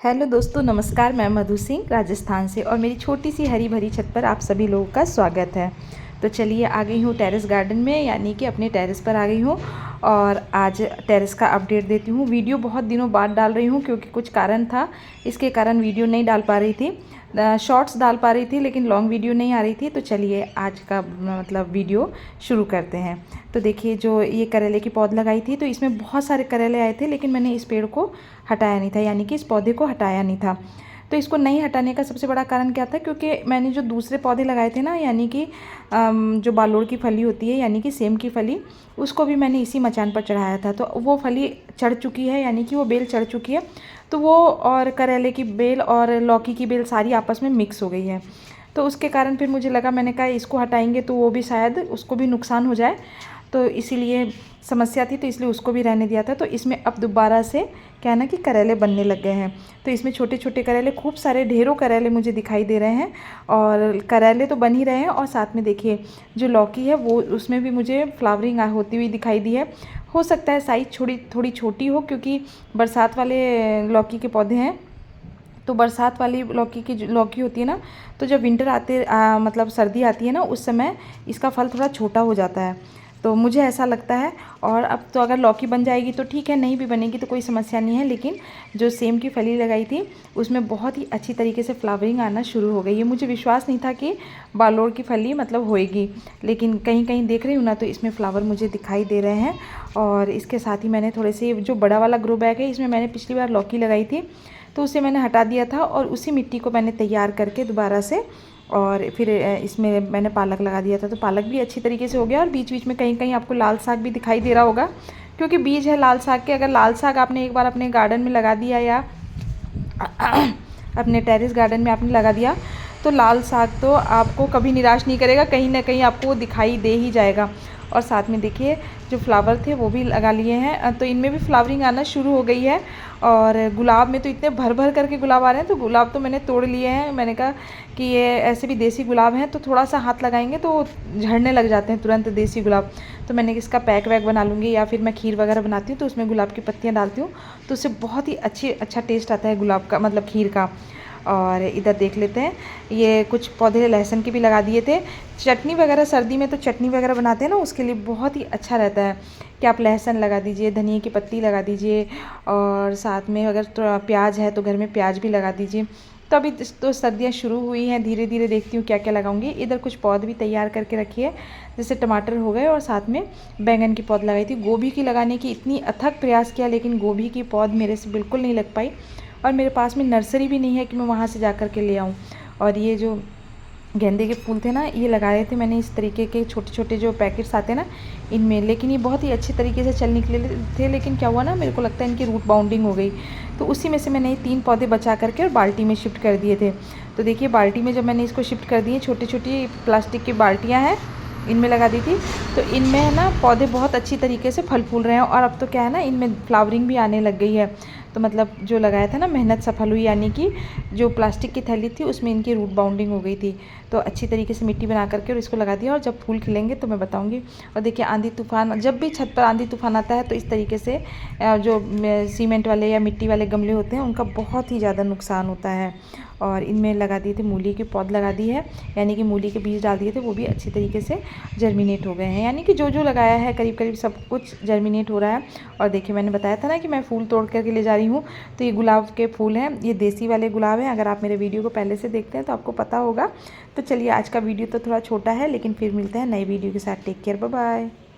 Hello दोस्तों, नमस्कार। मैं मधु सिंह राजस्थान से और मेरी छोटी सी हरी भरी छत पर आप सभी लोगों का स्वागत है। तो चलिए, आ गई हूँ टेरेस गार्डन में, यानी कि अपने टेरेस पर आ गई हूँ और आज टेरेस का अपडेट देती हूँ। वीडियो बहुत दिनों बाद डाल रही हूँ क्योंकि कुछ कारण था, इसके कारण वीडियो नहीं डाल पा रही थी। शॉर्ट्स डाल पा रही थी लेकिन लॉन्ग वीडियो नहीं आ रही थी। तो चलिए आज का वीडियो शुरू करते हैं। तो देखिए, जो ये करेले की पौध लगाई थी तो इसमें बहुत सारे करेले आए थे, लेकिन मैंने इस पेड़ को हटाया नहीं था, यानी कि इस पौधे को हटाया नहीं था। तो इसको नहीं हटाने का सबसे बड़ा कारण क्या था, क्योंकि मैंने जो दूसरे पौधे लगाए थे ना, यानी कि जो बालोड़ की फली होती है, यानी कि सेम की फली, उसको भी मैंने इसी मचान पर चढ़ाया था। तो वो फली चढ़ चुकी है, यानी कि वो बेल चढ़ चुकी है। तो वो और करेले की बेल और लौकी की बेल सारी आपस में मिक्स हो गई है। तो उसके कारण फिर मुझे लगा, मैंने कहा इसको हटाएंगे तो वो भी शायद उसको भी नुकसान हो जाए, तो इसीलिए समस्या थी, तो इसलिए उसको भी रहने दिया था। तो इसमें अब दोबारा से क्या है ना कि करेले बनने लग गए हैं। तो इसमें छोटे छोटे करेले, खूब सारे ढेरों करेले मुझे दिखाई दे रहे हैं और करेले तो बन ही रहे हैं। और साथ में देखिए, जो लौकी है वो, उसमें भी मुझे फ्लावरिंग होती हुई दिखाई दी है। हो सकता है साइज़ थोड़ी छोटी हो, क्योंकि बरसात वाले लौकी के पौधे हैं। तो बरसात वाली लौकी की जो लौकी होती है ना, तो जब विंटर मतलब सर्दी आती है ना, उस समय इसका फल थोड़ा छोटा हो जाता है, तो मुझे ऐसा लगता है। और अब तो अगर लौकी बन जाएगी तो ठीक है, नहीं भी बनेगी तो कोई समस्या नहीं है। लेकिन जो सेम की फली लगाई थी उसमें बहुत ही अच्छी तरीके से फ्लावरिंग आना शुरू हो गई है। मुझे विश्वास नहीं था कि बालोड़ की फली मतलब होएगी, लेकिन कहीं कहीं देख रही हूँ ना, तो इसमें फ्लावर मुझे दिखाई दे रहे हैं। और इसके साथ ही मैंने थोड़े से, जो बड़ा वाला ग्रो बैग है, इसमें मैंने पिछली बार लौकी लगाई थी तो उसे मैंने हटा दिया था और उसी मिट्टी को मैंने तैयार करके दोबारा से, और फिर इसमें मैंने पालक लगा दिया था। तो पालक भी अच्छी तरीके से हो गया। और बीच बीच में कहीं कहीं आपको लाल साग भी दिखाई दे रहा होगा, क्योंकि बीज है लाल साग के। अगर लाल साग आपने एक बार अपने गार्डन में लगा दिया या अपने टेरेस गार्डन में आपने लगा दिया, तो लाल साग तो आपको कभी निराश नहीं करेगा, कहीं ना कहीं आपको वो दिखाई दे ही जाएगा। और साथ में देखिए, जो फ्लावर थे वो भी लगा लिए हैं, तो इनमें भी फ्लावरिंग आना शुरू हो गई है। और गुलाब में तो इतने भर भर करके गुलाब आ रहे हैं, तो गुलाब तो मैंने तोड़ लिए हैं। मैंने कहा कि ये ऐसे भी देसी गुलाब हैं, तो थोड़ा सा हाथ लगाएंगे तो झड़ने लग जाते हैं तुरंत देसी गुलाब। तो मैंने इसका पैक वैक बना लूँगी, या फिर मैं खीर वगैरह बनाती हूँ तो उसमें गुलाब की पत्तियाँ डालती हूँ, तो उससे बहुत ही अच्छा टेस्ट आता है गुलाब का, मतलब खीर का। और इधर देख लेते हैं, ये कुछ पौधे लहसुन के भी लगा दिए थे। चटनी वगैरह, सर्दी में तो चटनी वगैरह बनाते हैं ना, उसके लिए बहुत ही अच्छा रहता है कि आप लहसुन लगा दीजिए, धनिया की पत्ती लगा दीजिए, और साथ में अगर तो प्याज है तो घर में प्याज भी लगा दीजिए। तो अभी तो सर्दियाँ शुरू हुई हैं, धीरे धीरे देखती हूँ क्या क्या लगाऊंगी। इधर कुछ पौध भी तैयार करके रखी है, जैसे टमाटर हो गए, और साथ में बैंगन की पौध लगाई थी। गोभी की लगाने की इतनी अथक प्रयास किया, लेकिन गोभी की पौध मेरे से बिल्कुल नहीं लग पाई। और मेरे पास में नर्सरी भी नहीं है कि मैं वहाँ से जा कर के ले आऊँ। और ये जो गेंदे के फूल थे ना, ये लगाए थे मैंने इस तरीके के छोटे छोटे जो पैकेट्स आते हैं ना, इनमें। लेकिन ये बहुत ही अच्छी तरीके से चल निकले थे, लेकिन क्या हुआ ना, मेरे को लगता है इनकी रूट बाउंडिंग हो गई। तो उसी में से मैंने ये 3 पौधे बचा करके और बाल्टी में शिफ्ट कर दिए थे। तो देखिए, बाल्टी में जब मैंने इसको शिफ्ट कर दिए, छोटी छोटी प्लास्टिक की बाल्टियाँ हैं, इनमें लगा दी थी। तो इनमें है ना, पौधे बहुत अच्छी तरीके से फल फूल रहे हैं। और अब तो क्या है ना, इनमें फ्लावरिंग भी आने लग गई है। तो मतलब जो लगाया था ना, मेहनत सफल हुई, यानी कि जो प्लास्टिक की थैली थी उसमें इनकी रूट बाउंडिंग हो गई थी। तो अच्छी तरीके से मिट्टी बना करके और इसको लगा दिया, और जब फूल खिलेंगे तो मैं बताऊंगी। और देखिए, आंधी तूफान, जब भी छत पर आंधी तूफान आता है तो इस तरीके से जो सीमेंट वाले या मिट्टी वाले गमले होते हैं उनका बहुत ही ज़्यादा नुकसान होता है। और इनमें लगा दिए थे मूली के पौध लगा दी है, यानी कि मूली के बीज डाल दिए थे, वो भी अच्छी तरीके से जर्मिनेट हो गए हैं। यानी कि जो जो लगाया है करीब करीब सब कुछ जर्मिनेट हो रहा है। और देखिए, मैंने बताया था ना कि मैं फूल तोड़ करके ले जा रही हूँ, तो ये गुलाब के फूल हैं, ये देसी वाले गुलाब हैं। अगर आप मेरे वीडियो को पहले से देखते हैं तो आपको पता होगा। तो चलिए, आज का वीडियो तो थोड़ा छोटा है, लेकिन फिर मिलते हैं नई वीडियो के साथ। Take care, bye bye.